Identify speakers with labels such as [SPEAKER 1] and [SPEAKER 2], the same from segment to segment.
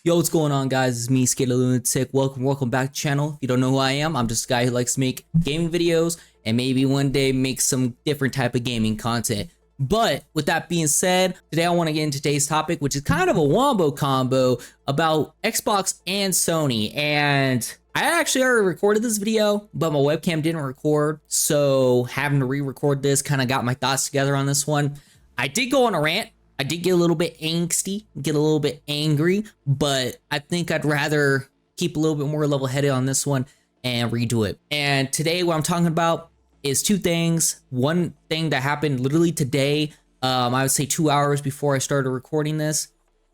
[SPEAKER 1] Yo, what's going on, guys? It's me, Skaterlunatic. Welcome back to the channel. If you don't know who I am, I'm just a guy who likes to make gaming videos and maybe one day make some different type of gaming content. But with that being said, today I want to get into today's topic, which is kind of a wombo combo about Xbox and Sony. And I actually already recorded this video, but my webcam didn't record, so having to re-record this kind of got my thoughts together on this one. I did go on a rant. I did get a little bit angsty, get a little bit angry, but I think I'd rather keep a little bit more level-headed on this one and redo it. And today what I'm talking about is two things. One thing that happened literally today, I would say 2 hours before I started recording this.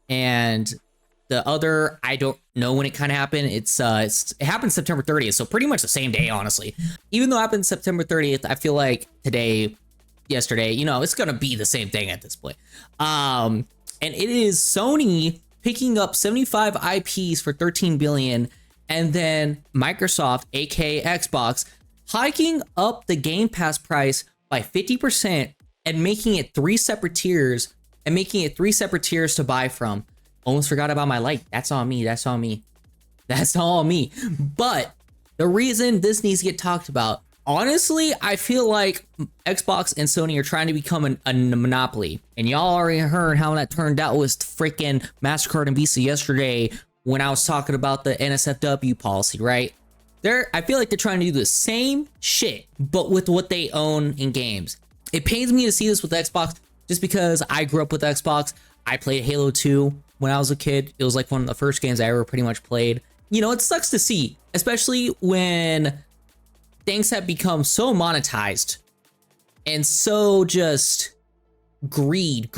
[SPEAKER 1] And the other, I don't know when it kind of happened. It happened September 30th, so pretty much the same day, honestly. Even though it happened September 30th, I feel like today, yesterday, you know, it's gonna be the same thing at this point. And it is Sony picking up 75 IPs for 13 billion, and then Microsoft, aka Xbox, hiking up the Game Pass price by 50% and making it three separate tiers to buy from. Almost forgot about my light. That's on me. That's on me. That's all me. But the reason this needs to get talked about, honestly, I feel like Xbox and Sony are trying to become a monopoly. And y'all already heard how that turned out with freaking MasterCard and Visa yesterday when I was talking about the NSFW policy, right? I feel like they're trying to do the same shit, but with what they own in games. It pains me to see this with Xbox just because I grew up with Xbox. I played Halo 2 when I was a kid. It was like one of the first games I ever pretty much played. You know, it sucks to see, especially when things have become so monetized and so just greed,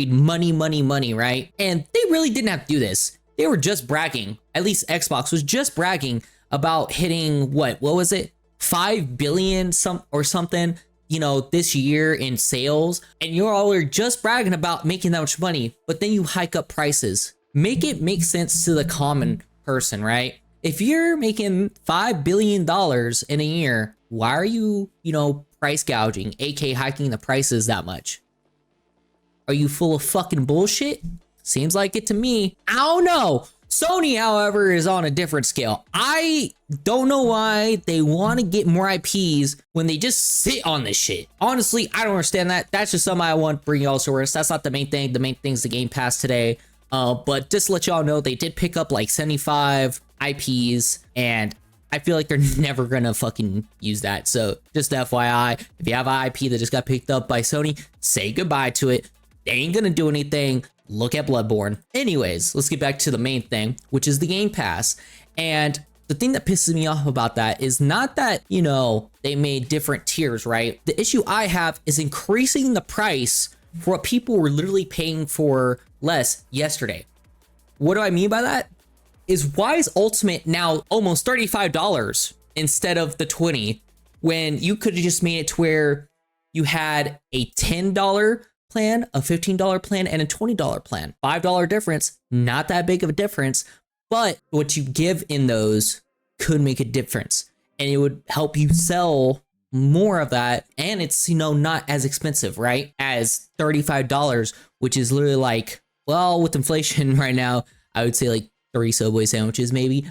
[SPEAKER 1] money, right? And they really didn't have to do this. They were just bragging. At least Xbox was just bragging about hitting what was it? 5 billion something, you know, this year in sales. And you all are just bragging about making that much money, but then you hike up prices. Make it make sense to the common person, right? If you're making $5 billion in a year, why are you, price gouging, aka hiking the prices that much? Are you full of fucking bullshit? Seems like it to me. I don't know. Sony, however, is on a different scale. I don't know why they want to get more IPs when they just sit on this shit. Honestly, I don't understand that. That's just something I want to bring y'all to us. That's not the main thing. The main thing is the Game Pass today. But just to let y'all know, they did pick up like 75 IPs, and I feel like they're never gonna fucking use that. So just FYI, if you have an IP that just got picked up by Sony, say goodbye to it. They ain't gonna do anything. Look at Bloodborne. Anyways, let's get back to the main thing, which is the Game Pass. And the thing that pisses me off about that is not that, they made different tiers, right? The issue I have is increasing the price for what people were literally paying for less yesterday. What do I mean by that? Is why is Ultimate now almost $35 instead of the 20 when you could have just made it to where you had a $10 plan, a $15 plan, and a $20 plan. $5 difference, not that big of a difference, but what you give in those could make a difference, and it would help you sell more of that, and it's not as expensive, right, as $35, which is literally like, well, with inflation right now, I would say like 3 Subway sandwiches maybe,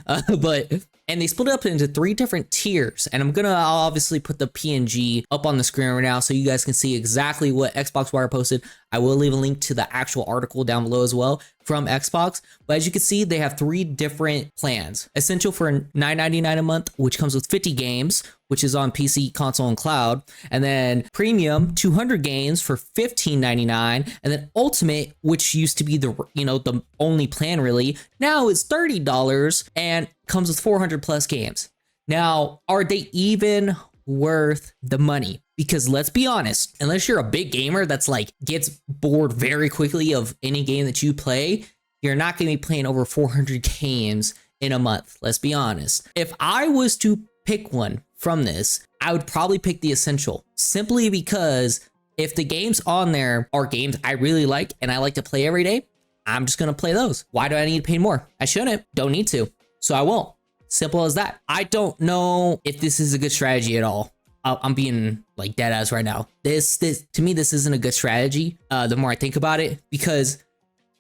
[SPEAKER 1] and they split it up into 3 different tiers, and I'll obviously put the PNG up on the screen right now so you guys can see exactly what Xbox Wire posted. I will leave a link to the actual article down below as well from Xbox, but as you can see, they have 3 different plans. Essential for $9.99 a month, which comes with 50 games, which is on PC, console, and cloud, and then Premium, 200 games for $15.99, and then Ultimate, which used to be the only plan really, now is $30 and comes with 400 plus games. Now, are they even worth the money? Because let's be honest, unless you're a big gamer that's like gets bored very quickly of any game that you play, you're not going to be playing over 400 games in a month. Let's be honest. If I was to pick one from this, I would probably pick the Essential, simply because if the games on there are games I really like and I like to play every day, I'm just going to play those. Why do I need to pay more? I shouldn't. Don't need to. So I won't. Simple as that. I don't know if this is a good strategy at all. I'm being like dead ass right now. To me, this isn't a good strategy. The more I think about it, because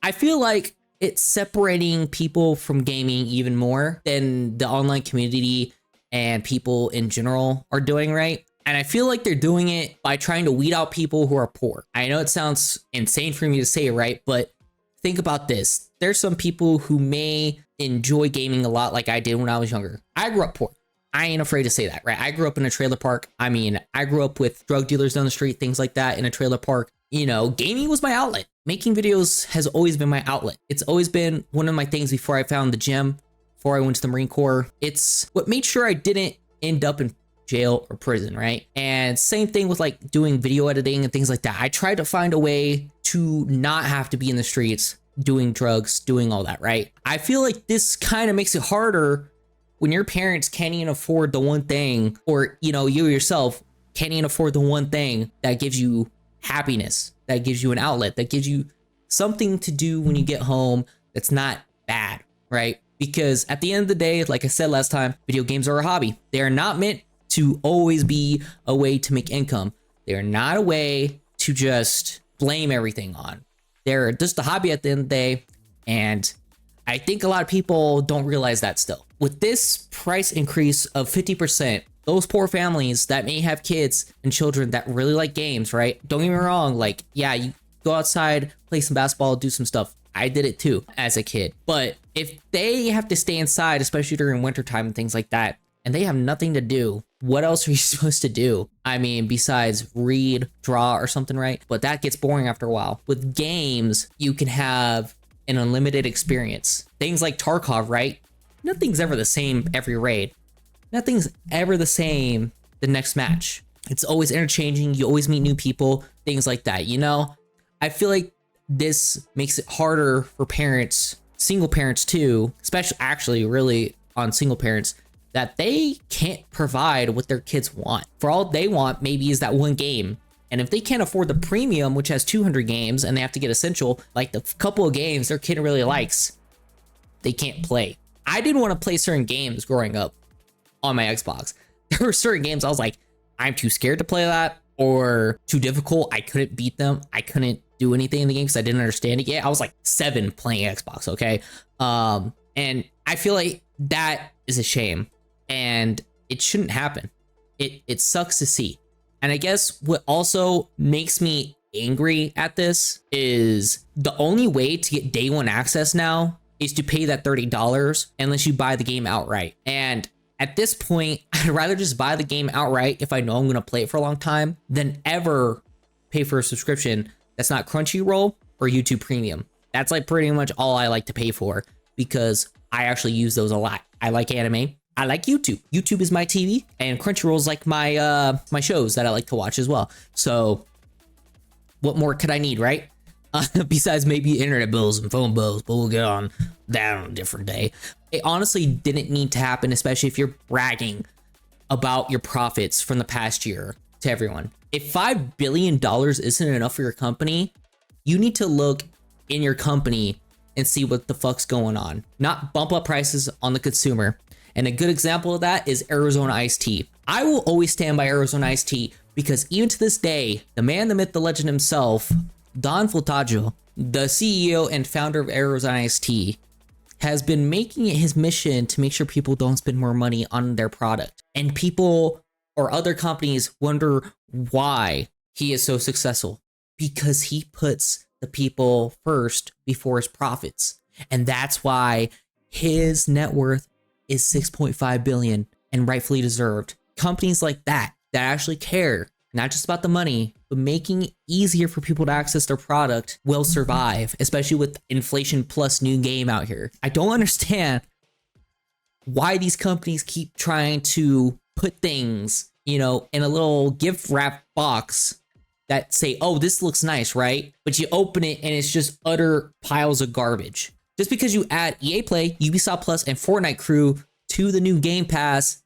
[SPEAKER 1] I feel like it's separating people from gaming even more than the online community and people in general are doing, right? And I feel like they're doing it by trying to weed out people who are poor. I know it sounds insane for me to say, right? But think about this. There's some people who may enjoy gaming a lot like I did when I was younger. I grew up poor. I ain't afraid to say that, right? I grew up in a trailer park. I mean, I grew up with drug dealers down the street, things like that in a trailer park. You know, gaming was my outlet. Making videos has always been my outlet. It's always been one of my things before I found the gym, before I went to the Marine Corps. It's what made sure I didn't end up in jail or prison, right? And same thing with like doing video editing and things like that. I tried to find a way to not have to be in the streets doing drugs, doing all that, right? I feel like this kind of makes it harder when your parents can't even afford the one thing, or, you know, you yourself can't even afford the one thing that gives you happiness, that gives you an outlet, that gives you something to do when you get home that's not bad, right? Because at the end of the day, like I said last time, video games are a hobby. They are not meant to always be a way to make income. They are not a way to just blame everything on. They're just a hobby at the end of the day, and I think a lot of people don't realize that still. With this price increase of 50%, those poor families that may have kids and children that really like games, right? Don't get me wrong, like, yeah, you go outside, play some basketball, do some stuff. I did it too as a kid. But if they have to stay inside, especially during wintertime and things like that, and they have nothing to do, what else are you supposed to do? I mean, besides read, draw, or something, right? But that gets boring after a while. With games, you can have an unlimited experience. Things like Tarkov, right? Nothing's ever the same every raid. Nothing's ever the same the next match. It's always interchanging. You always meet new people, things like that, you know? I feel like this makes it harder for parents, single parents too, especially actually really on single parents, that they can't provide what their kids want. For all they want maybe is that one game. And if they can't afford the premium, which has 200 games, and they have to get essential, like the couple of games their kid really likes, they can't play. I didn't want to play certain games growing up on my Xbox. There were certain games I was like, I'm too scared to play that, or too difficult. I couldn't beat them. I couldn't do anything in the game because I didn't understand it yet. I was like 7 playing Xbox, okay? And I feel like that is a shame, and it shouldn't happen. It sucks to see. And I guess what also makes me angry at this is the only way to get day one access now is to pay that $30 unless you buy the game outright. And at this point, I'd rather just buy the game outright if I know I'm going to play it for a long time than ever pay for a subscription that's not Crunchyroll or YouTube Premium. That's like pretty much all I like to pay for because I actually use those a lot. I like anime. I like YouTube. YouTube is my TV, and Crunchyroll is like my my shows that I like to watch as well. So what more could I need, right? Besides maybe internet bills and phone bills, but we'll get on that on a different day. It honestly didn't need to happen, especially if you're bragging about your profits from the past year to everyone. If $5 billion isn't enough for your company, you need to look in your company and see what the fuck's going on. Not bump up prices on the consumer. And a good example of that is Arizona Iced Tea. I will always stand by Arizona Iced Tea because even to this day, the man, the myth, the legend himself, Don Fultaggio, the CEO and founder of Arizona Iced Tea, has been making it his mission to make sure people don't spend more money on their product. And people or other companies wonder why he is so successful. Because he puts the people first before his profits. And that's why his net worth is 6.5 billion and rightfully deserved. Companies like that actually care, not just about the money, but making it easier for people to access their product will survive, especially with inflation plus new game out here. I don't understand why these companies keep trying to put things, you know, in a little gift wrap box that say, oh, this looks nice, right? But you open it and it's just utter piles of garbage. Just because you add EA Play, Ubisoft Plus, and Fortnite Crew to the new Game Pass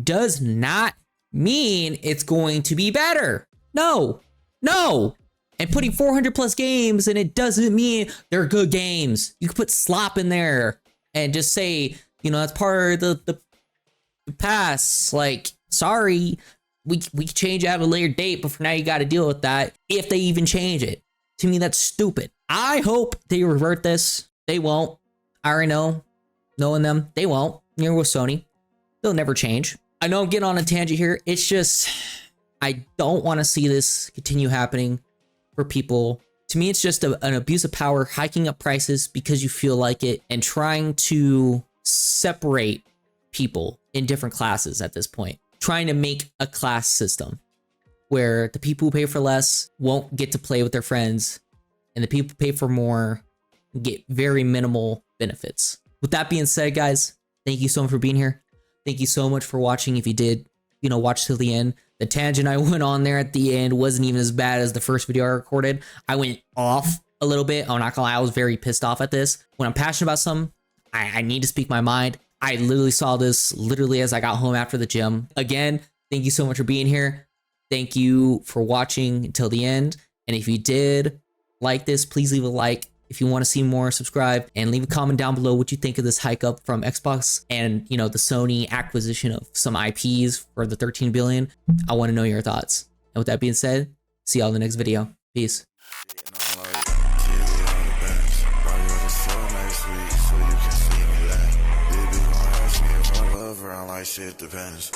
[SPEAKER 1] does not mean it's going to be better. No. And putting 400 plus games in it doesn't mean they're good games. You can put slop in there and just say, you know, that's part of the pass. Like, sorry, we change out a later date, but for now you got to deal with that if they even change it. To me, that's stupid. I hope they revert this. They won't. I already know. Knowing them, they won't. You're with Sony. They'll never change. I know I'm getting on a tangent here. It's just, I don't want to see this continue happening for people. To me, it's just an abuse of power, hiking up prices because you feel like it, and trying to separate people in different classes at this point. Trying to make a class system where the people who pay for less won't get to play with their friends, and the people who pay for more get very minimal benefits. With that being said, guys, thank you so much for being here. Thank you so much for watching. If you did, watch till the end. The tangent I went on there at the end wasn't even as bad as the first video I recorded. I went off a little bit. I'm not gonna lie, I was very pissed off at this. When I'm passionate about something, I need to speak my mind. I literally saw this as I got home after the gym. Again, thank you so much for being here. Thank you for watching until the end. And if you did like this, please leave a like. If you want to see more, subscribe, and leave a comment down below what you think of this hike up from Xbox and, the Sony acquisition of some IPs for the 13 billion. I want to know your thoughts. And with that being said, see y'all in the next video. Peace.
[SPEAKER 2] Shit depends.